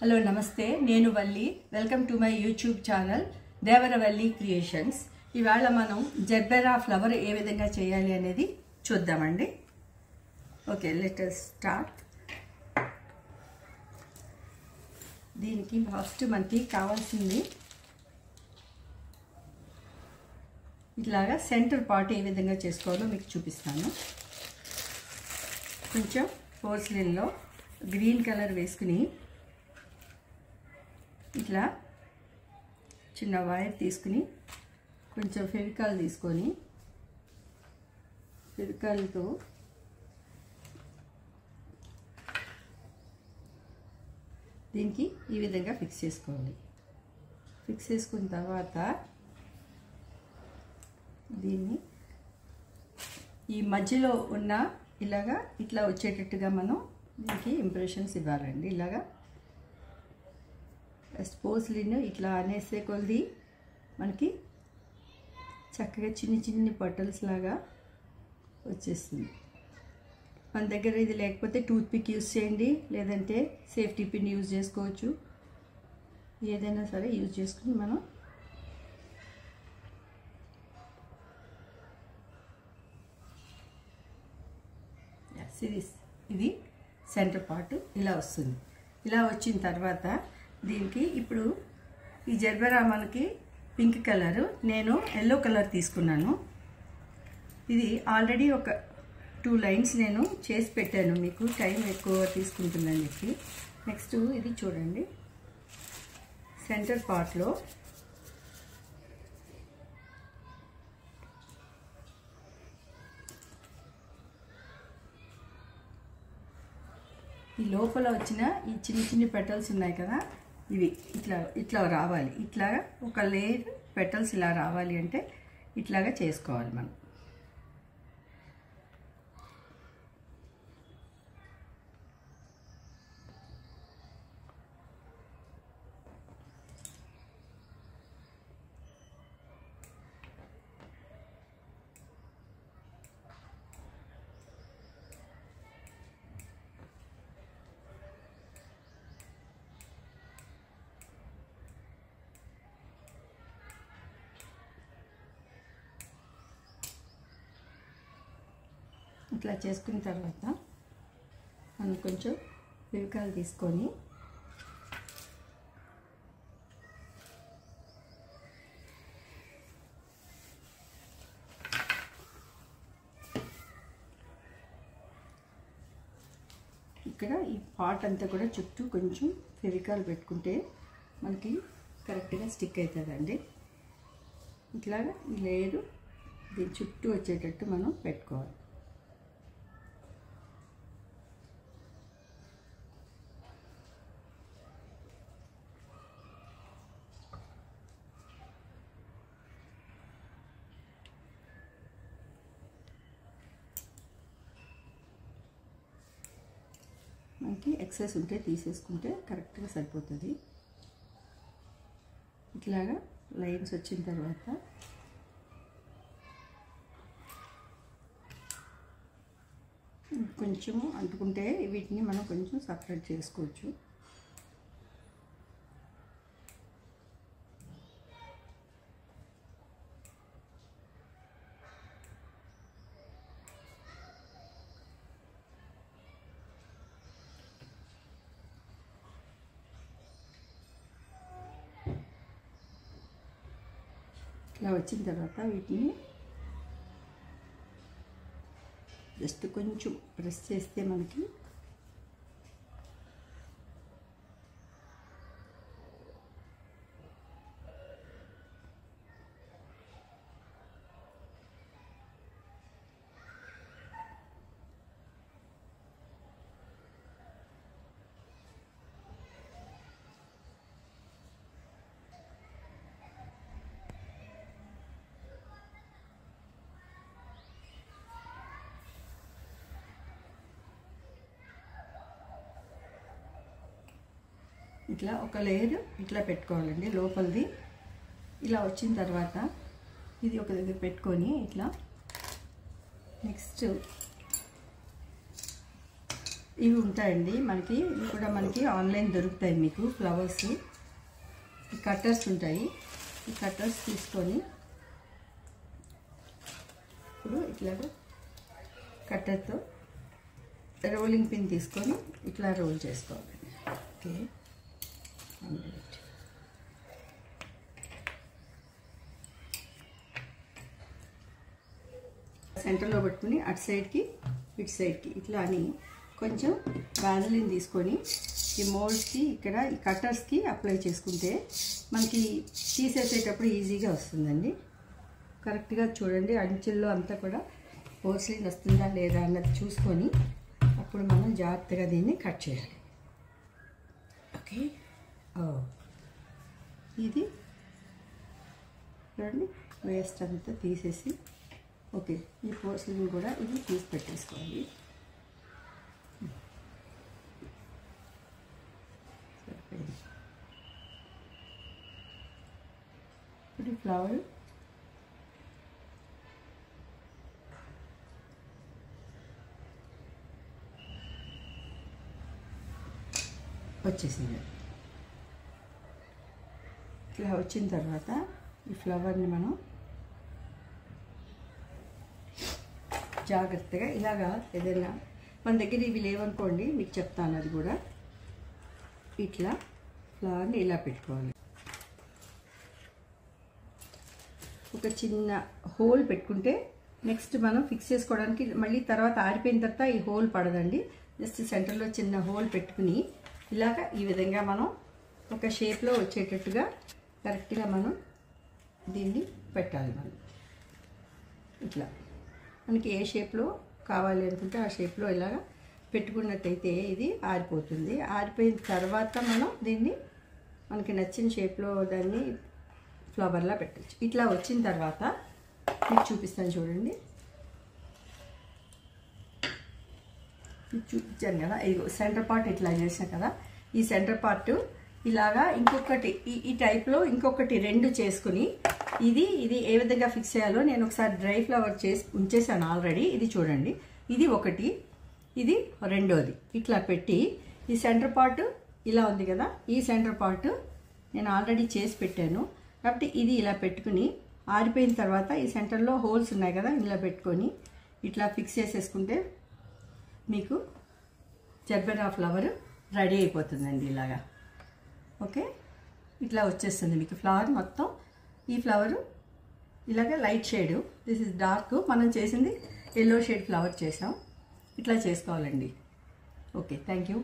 Hello నమస్తే నేను Valli welcome to my YouTube channel Devaravalli creations. ఇవాళ మనం జర్బెరా ఫ్లవర్ ఏ విధంగా చేయాలి అనేది చూద్దామండి. Okay, let us start. దీనికి ఫస్ట్ మనకి కావాల్సింది ఇట్లాగా సెంటర్ పార్ట్ ఏ విధంగా చేసుకోవాలో మీకు చూపిస్తాను. కొంచెం పోర్సిలిన్లో గ్రీన్ కలర్ వేసుకుని ఇట్లా చిన్న వైర్ తీసుకుని కొంచెం ఫెవికాల్ తీసుకొని ఫెవికాల్తో దీనికి ఈ విధంగా ఫిక్స్ చేసుకోవాలి. ఫిక్స్ చేసుకున్న తర్వాత దీన్ని ఈ మధ్యలో ఉన్న ఇలాగా ఇట్లా వచ్చేటట్టుగా మనం దీనికి ఇంప్రెషన్స్ ఇవ్వాలండి. ఇలాగా పోర్సిలిన్ ఇట్లా అనేసే కొద్ది మనకి చక్కగా చిన్ని చిన్ని పటల్స్ లాగా వచ్చేస్తుంది. మన దగ్గర ఇది లేకపోతే టూత్ పిక్ యూజ్ చేయండి, లేదంటే సేఫ్టీ పిన్ యూజ్ చేసుకోవచ్చు. ఏదైనా సరే యూజ్ చేసుకుని మనం ఇది సెంటర్ పార్ట్ ఇలా వస్తుంది. ఇలా వచ్చిన తర్వాత దీనికి ఇప్పుడు ఈ జర్బెరా మనకి పింక్ కలరు, నేను ఎల్లో కలర్ తీసుకున్నాను. ఇది ఆల్రెడీ ఒక 2 లైన్స్ నేను చేసి పెట్టాను, మీకు టైం ఎక్కువ తీసుకుంటుందని చెప్పి. నెక్స్ట్ ఇది చూడండి, సెంటర్ పార్ట్లో ఈ లోపల వచ్చిన ఈ చిన్ని చిన్ని పెటల్స్ ఉన్నాయి కదా, ఇవి ఇట్లా రావాలి. ఇట్లా ఒక లేయర్ పెటల్స్ ఇలా రావాలి అంటే ఇట్లాగా చేసుకోవాలి మనం. ఇట్లా చేసుకున్న తర్వాత మనం కొంచెం ఫెవికాల్ తీసుకొని ఇక్కడ ఈ పార్ట్ అంతా కూడా చుట్టూ కొంచెం ఫెవికాల్ పెట్టుకుంటే మనకి కరెక్ట్గా స్టిక్ అవుతుందండి. ఇట్లాగా ఈ లేయరు దీని చుట్టూ వచ్చేటట్టు మనం పెట్టుకోవాలి. మనకి ఎక్సెస్ ఉంటే తీసేసుకుంటే కరెక్ట్గా సరిపోతుంది. ఇట్లాగా లైన్స్ వచ్చిన తర్వాత కొంచెము అంటుకుంటే వీటిని మనం కొంచెం సపరేట్ చేసుకోవచ్చు. ఇలా వచ్చిన తర్వాత వీటిని జస్ట్ కొంచెం ప్రెస్ చేస్తే మనకి ఇట్లా ఒక లేయర్ ఇట్లా పెట్టుకోవాలండి లోపలిది. ఇలా వచ్చిన తర్వాత ఇది ఒక దగ్గర పెట్టుకొని ఇట్లా నెక్స్ట్ ఇవి ఉంటాయండి మనకి, ఇవి కూడా మనకి ఆన్లైన్ దొరుకుతాయి మీకు. ఫ్లవర్స్ ఈ కట్టర్స్ ఉంటాయి. ఈ కట్టర్స్ తీసుకొని ఇప్పుడు ఇట్లాగా కట్టర్తో రోలింగ్ పిన్ తీసుకొని ఇట్లా రోల్ చేసుకోవాలండి. ఓకే, సెంటర్లో పెట్టుకుని అటు సైడ్కి ఇటు సైడ్కి ఇట్లా అని కొంచెం వ్యాజిలిన్ తీసుకొని ఈ మోల్డ్స్కి ఇక్కడ ఈ కట్టర్స్కి అప్లై చేసుకుంటే మనకి తీసేసేటప్పుడు ఈజీగా వస్తుందండి. కరెక్ట్గా చూడండి, అంచుల్లో అంతా కూడా పోర్సిలిన్ వస్తుందా లేదా అన్నది చూసుకొని అప్పుడు మనం జాగ్రత్తగా దీన్ని కట్ చేయాలి. ఓకే, ఇది చూడండి వేస్ట్ అంతా తీసేసి ఓకే ఈ పోర్సిలిన్ కూడా ఇది తీసి పెట్టేసుకోవాలి. ఇప్పుడు ఫ్లవర్ వచ్చేసింది. ఇట్లా వచ్చిన తర్వాత ఈ ఫ్లవర్ని మనం జాగ్రత్తగా ఇలాగా ఏదైనా మన దగ్గర ఇవి లేవనుకోండి, మీకు చెప్తాను అది కూడా. ఇట్లా ఫ్లవర్ని ఇలా పెట్టుకోవాలి. ఒక చిన్న హోల్ పెట్టుకుంటే నెక్స్ట్ మనం ఫిక్స్ చేసుకోవడానికి మళ్ళీ తర్వాత ఆరిపోయిన తర్వాత ఈ హోల్ పడదండి. జస్ట్ సెంటర్లో చిన్న హోల్ పెట్టుకుని ఇలాగ ఈ విధంగా మనం ఒక షేప్లో వచ్చేటట్టుగా కరెక్ట్గా మనం దీన్ని పెట్టాలి. మనం ఇట్లా మనకి ఏ షేప్లో కావాలి అనుకుంటే ఆ షేప్లో ఇలాగ పెట్టుకున్నట్టయితే ఇది ఆరిపోతుంది. ఆరిపోయిన తర్వాత మనం దీన్ని మనకి నచ్చిన షేప్లో దాన్ని ఫ్లవర్లా పెట్టచ్చు. ఇట్లా వచ్చిన తర్వాత మీకు చూపిస్తాను చూడండి. చూపించాను కదా, ఇది సెంటర్ పార్ట్ ఇట్లా చేసాను కదా. ఈ సెంటర్ పార్ట్ ఇలాగా ఇంకొకటి ఈ టైప్లో ఇంకొకటి రెండు చేసుకుని ఇది ఏ విధంగా ఫిక్స్ చేయాలో నేను ఒకసారి డ్రై ఫ్లవర్ చేసి ఉంచేసాను ఆల్రెడీ. ఇది చూడండి, ఇది ఒకటి, ఇది రెండోది. ఇట్లా పెట్టి ఈ సెంటర్ పార్ట్ ఇలా ఉంది కదా, ఈ సెంటర్ పార్ట్ నేను ఆల్రెడీ చేసి పెట్టాను కాబట్టి ఇది ఇలా పెట్టుకుని ఆరిపోయిన తర్వాత ఈ సెంటర్లో హోల్స్ ఉన్నాయి కదా, ఇలా పెట్టుకొని ఇట్లా ఫిక్స్ చేసేసుకుంటే మీకు జర్బెరా ఫ్లవర్ రెడీ అయిపోతుందండి ఇలాగా. ఓకే, ఇట్లా వచ్చేస్తుంది మీకు ఫ్లవర్ మొత్తం. ఈ ఫ్లవరు ఇలాగ light shade, this is dark. మనం చేసింది ఎల్లో షేడ్ ఫ్లవర్ చేసాం. ఇట్లా చేసుకోవాలండి. Okay, thank you.